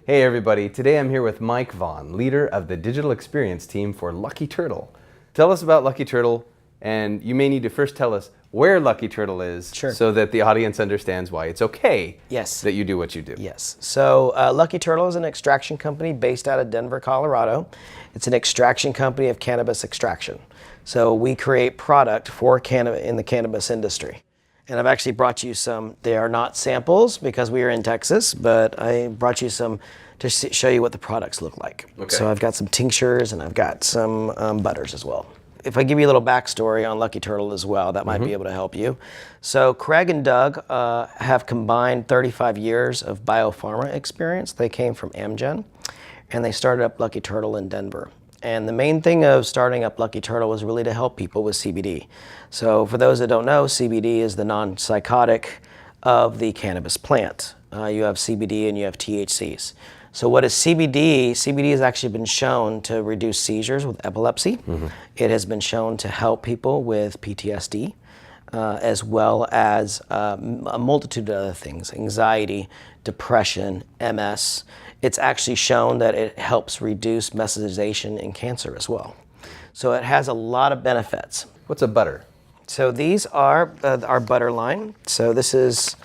Hey everybody, today I'm here with Mike Vaughn, leader of the digital experience team for Lucky Turtle. Tell us about Lucky Turtle, and you may need to first tell us where Lucky Turtle is so that the audience understands why it's okay that you do what you do. Yes. So Lucky Turtle is an extraction company based out of Denver, Colorado. It's an extraction company of cannabis extraction. So we create product for in the cannabis industry. And I've actually brought you some. They are not samples because we are in Texas, but I brought you some to show you what the products look like. Okay. So I've got some tinctures and I've got some butters as well. If I give you a little backstory on Lucky Turtle as well, that might be able to help you. So Craig and Doug have combined 35 years of biopharma experience. They came from Amgen, and they started up Lucky Turtle in Denver. And the main thing of starting up Lucky Turtle was really to help people with CBD. So for those that don't know, CBD is the non-psychotic of the cannabis plant. You have CBD and you have THCs. So what is CBD? CBD has actually been shown to reduce seizures with epilepsy. It has been shown to help people with PTSD, as well as a multitude of other things, anxiety, depression, MS. It's actually shown that it helps reduce metastasis in cancer as well. So it has a lot of benefits. What's a butter? So these are our butter line. So this is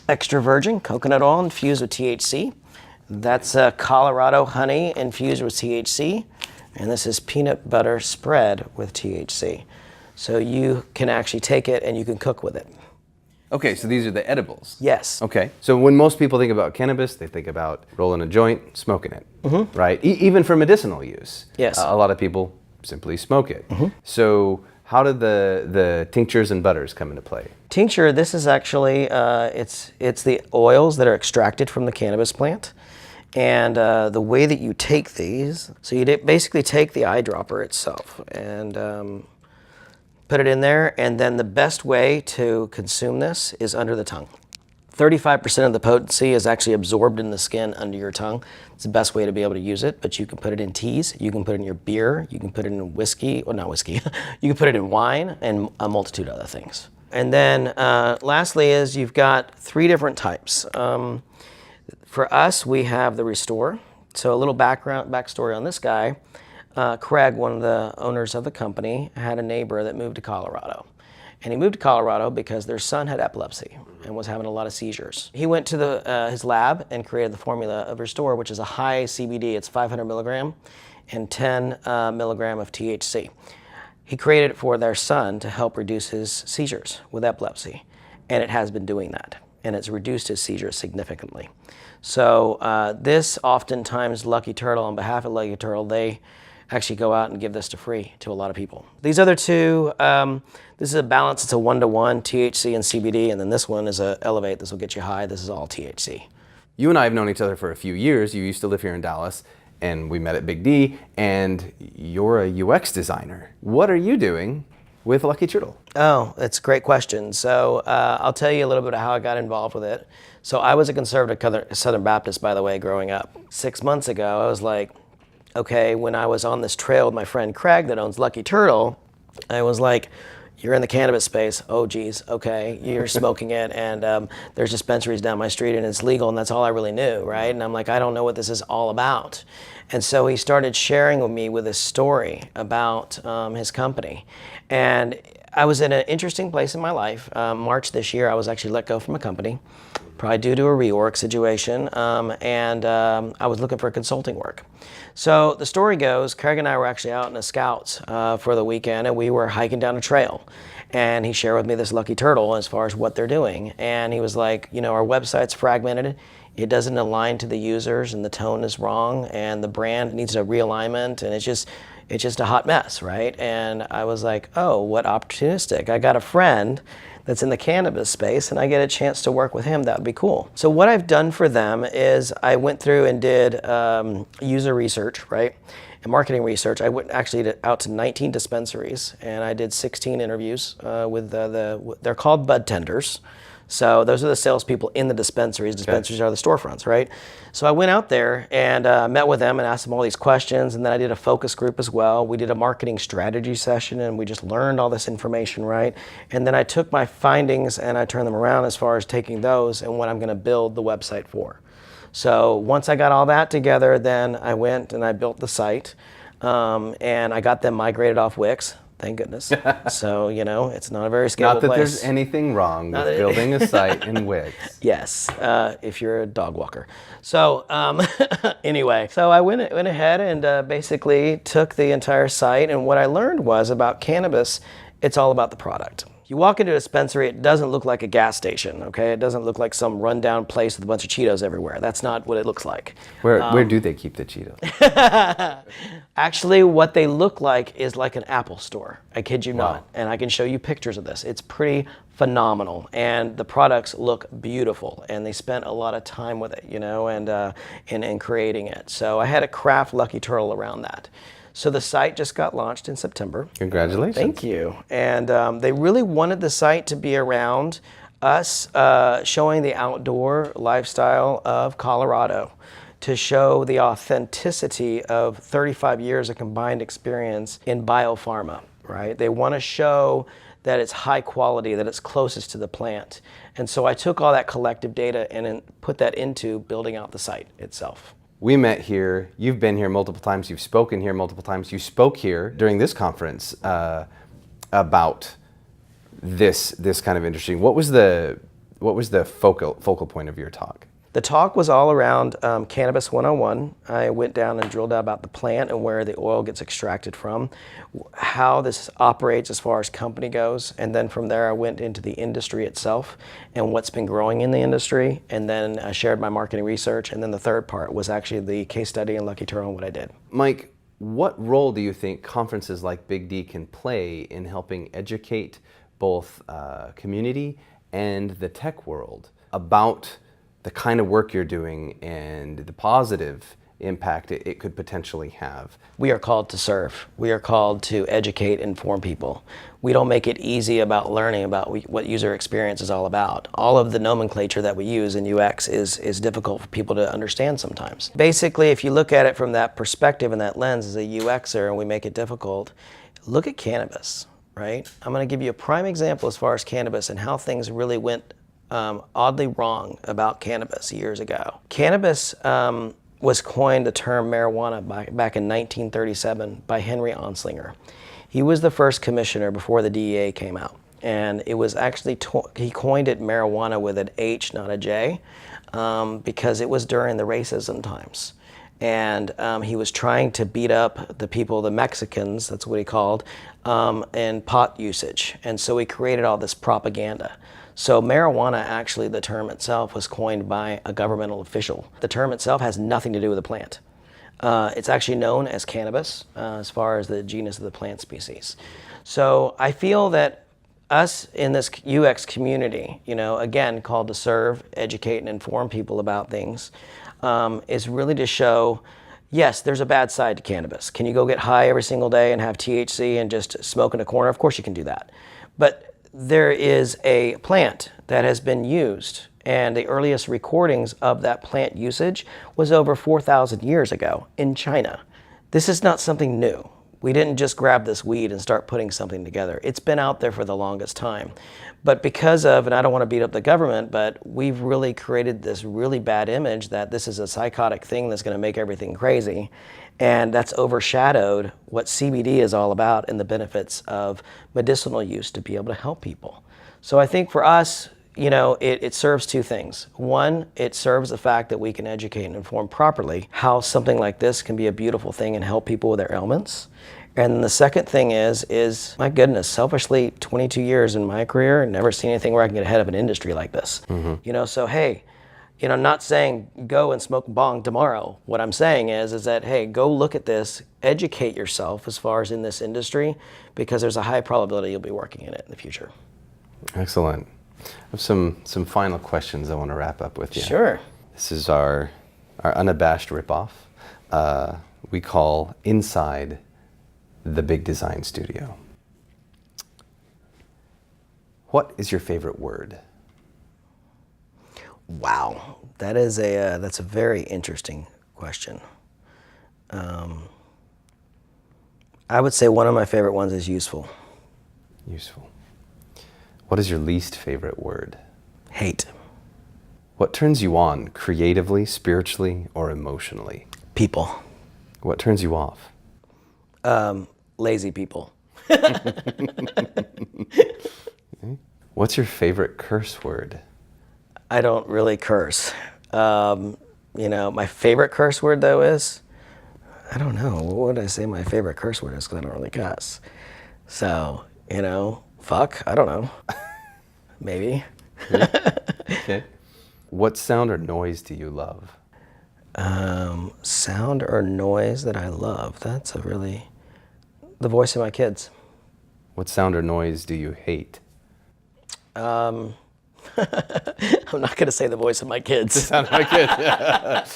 extra virgin coconut oil infused with THC. That's Colorado honey infused with THC. And this is peanut butter spread with THC. So you can actually take it and you can cook with it. Okay, so these are the edibles. Yes. Okay, so when most people think about cannabis, they think about rolling a joint, smoking it, right? Even for medicinal use. Yes. A lot of people simply smoke it. So how did the tinctures and butters come into play? Tincture, this is actually, it's the oils that are extracted from the cannabis plant. And the way that you take these, so you basically take the eyedropper itself and put it in there, and then the best way to consume this is under the tongue. 35% of the potency is actually absorbed in the skin under your tongue. It's the best way to be able to use it, but you can put it in teas, you can put it in your beer, you can put it in whiskey, or not whiskey, you can put it in wine and a multitude of other things. And then lastly is you've got 3 different types. For us, we have the Restore. So a little backstory on this guy. Craig, one of the owners of the company, had a neighbor that moved to Colorado. And he moved to Colorado because their son had epilepsy and was having a lot of seizures. He went to his lab and created the formula of Restore, which is a high CBD. It's 500 milligram and 10 milligram of THC. He created it for their son to help reduce his seizures with epilepsy. And it has been doing that. And it's reduced his seizures significantly. So this oftentimes Lucky Turtle, on behalf of Lucky Turtle, they actually go out and give this to free to a lot of people. These other 2, this is a balance. It's a 1-to-1, THC and CBD, and then this one is a Elevate. This will get you high. This is all THC. You and I have known each other for a few years. You used to live here in Dallas, and we met at Big D, and you're a UX designer. What are you doing with Lucky Turtle? Oh, that's a great question. So I'll tell you a little bit of how I got involved with it. So I was a conservative Southern Baptist, by the way, growing up. 6 months ago, I was like, okay, when I was on this trail with my friend Craig that owns Lucky Turtle, I was like, you're in the cannabis space. Oh, geez, okay, you're smoking it, and there's dispensaries down my street, and it's legal, and that's all I really knew, right? And I'm like, I don't know what this is all about. And so he started sharing with me with this story about his company. And I was in an interesting place in my life. March this year, I was actually let go from a company, probably due to a reorg situation, and I was looking for consulting work. So the story goes, Craig and I were actually out in a Scouts for the weekend, and we were hiking down a trail. And he shared with me this Lucky Turtle as far as what they're doing. And he was like, you know, our website's fragmented. It doesn't align to the users, and the tone is wrong, and the brand needs a realignment, and it's just a hot mess, right? And I was like, oh, what opportunistic. I got a friend that's in the cannabis space, and I get a chance to work with him. That would be cool. So what I've done for them is I went through and did user research, right? And marketing research. I went actually out to 19 dispensaries, and I did 16 interviews with they're called budtenders. So those are the salespeople in the dispensaries. Dispensaries are the storefronts, right? So I went out there and met with them and asked them all these questions, and then I did a focus group as well. We did a marketing strategy session, and we just learned all this information, right? And then I took my findings and I turned them around as far as taking those and what I'm gonna build the website for. So once I got all that together, then I went and I built the site, and I got them migrated off Wix. Thank goodness. So, it's not a very scalable Not that place. there's anything wrong with building a site in Wix. Yes, if you're a dog walker. So anyway, so I went ahead and basically took the entire site, and what I learned was about cannabis, it's all about the product. You walk into a dispensary, it doesn't look like a gas station, okay? It doesn't look like some rundown place with a bunch of Cheetos everywhere. That's not what it looks like. Where do they keep the Cheetos? Actually, what they look like is like an Apple store. I kid you Wow. not. And I can show you pictures of this. It's pretty phenomenal. And the products look beautiful. And they spent a lot of time with it, and in creating it. So I had to craft Lucky Turtle around that. So the site just got launched in September. Congratulations. Thank you. And they really wanted the site to be around us showing the outdoor lifestyle of Colorado, to show the authenticity of 35 years of combined experience in biopharma, right? They want to show that it's high quality, that it's closest to the plant. And so I took all that collective data and put that into building out the site itself. We met here. You've been here multiple times. You've spoken here multiple times. You spoke here during this conference about this kind of interesting. What was the focal point of your talk? The talk was all around Cannabis 101. I went down and drilled out about the plant and where the oil gets extracted from, how this operates as far as company goes, and then from there I went into the industry itself and what's been growing in the industry, and then I shared my marketing research, and then the third part was actually the case study in Lucky Turtle and what I did. Mike, what role do you think conferences like Big D can play in helping educate both community and the tech world about the kind of work you're doing and the positive impact it could potentially have? We are called to serve. We are called to educate, inform people. We don't make it easy about learning about what user experience is all about. All of the nomenclature that we use in UX is difficult for people to understand sometimes. Basically, if you look at it from that perspective and that lens as a UXer and we make it difficult, look at cannabis, right? I'm going to give you a prime example as far as cannabis and how things really went oddly wrong about cannabis years ago. Cannabis was coined the term marijuana back in 1937 by Henry Anslinger. He was the first commissioner before the DEA came out. And it was actually, he coined it marijuana with an H, not a J, because it was during the racism times. And he was trying to beat up the people, the Mexicans, that's what he called, in pot usage. And so he created all this propaganda. So marijuana, actually, the term itself was coined by a governmental official. The term itself has nothing to do with the plant. It's actually known as cannabis as far as the genus of the plant species. So I feel that us in this UX community, again, called to serve, educate, and inform people about things, is really to show, yes, there's a bad side to cannabis. Can you go get high every single day and have THC and just smoke in a corner? Of course you can do that. But there is a plant that has been used, and the earliest recordings of that plant usage was over 4,000 years ago in China. This is not something new. We didn't just grab this weed and start putting something together. It's been out there for the longest time. But because of, and I don't want to beat up the government, but we've really created this really bad image that this is a psychotic thing that's going to make everything crazy. And that's overshadowed what CBD is all about and the benefits of medicinal use to be able to help people. So I think for us, it serves two things. One, it serves the fact that we can educate and inform properly how something like this can be a beautiful thing and help people with their ailments. And the second thing is my goodness, selfishly, 22 years in my career, never seen anything where I can get ahead of an industry like this. Mm-hmm. So hey, not saying go and smoke bong tomorrow. What I'm saying is that, hey, go look at this, educate yourself as far as in this industry, because there's a high probability you'll be working in it in the future. Excellent. I have some final questions I want to wrap up with you. Sure. This is our unabashed ripoff. We call Inside the Big Design Studio. What is your favorite word? Wow, that's a very interesting question. I would say one of my favorite ones is useful. Useful. What is your least favorite word? Hate. What turns you on creatively, spiritually, or emotionally? People. What turns you off? Lazy people. What's your favorite curse word? I don't really curse. My favorite curse word though is, I don't know, what would I say my favorite curse word is, because I don't really cuss. So, fuck, I don't know. Maybe. Okay. What sound or noise do you love? Sound or noise that I love, the voice of my kids. What sound or noise do you hate? I'm not going to say the voice of my kids. Sound like it. Yeah.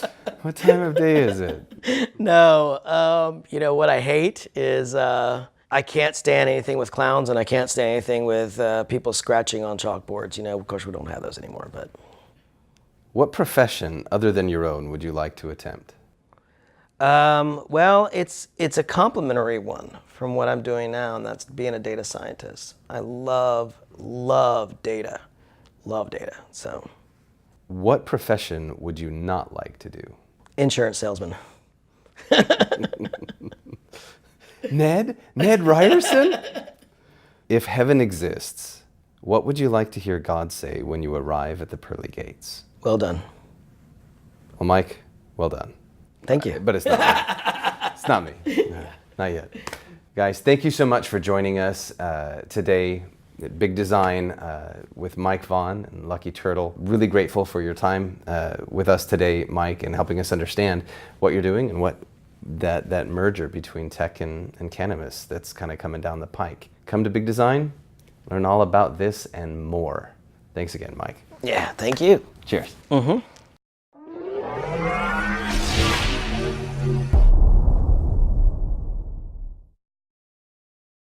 What time of day is it? No, what I hate is I can't stand anything with clowns, and I can't stand anything with people scratching on chalkboards. Of course we don't have those anymore, but. What profession other than your own would you like to attempt? Well, it's a complementary one from what I'm doing now, and that's being a data scientist. I love data. Love data, so. What profession would you not like to do? Insurance salesman. Ned Ryerson? If heaven exists, what would you like to hear God say when you arrive at the pearly gates? Well done. Well, Mike, well done. Thank you. But it's not me. It's not me. No, not yet. Guys, thank you so much for joining us today at Big Design with Mike Vaughn and Lucky Turtle. Really grateful for your time with us today, Mike, and helping us understand what you're doing and what that merger between tech and cannabis that's kind of coming down the pike. Come to Big Design, learn all about this and more. Thanks again, Mike. Yeah, thank you. Cheers. Mm-hmm.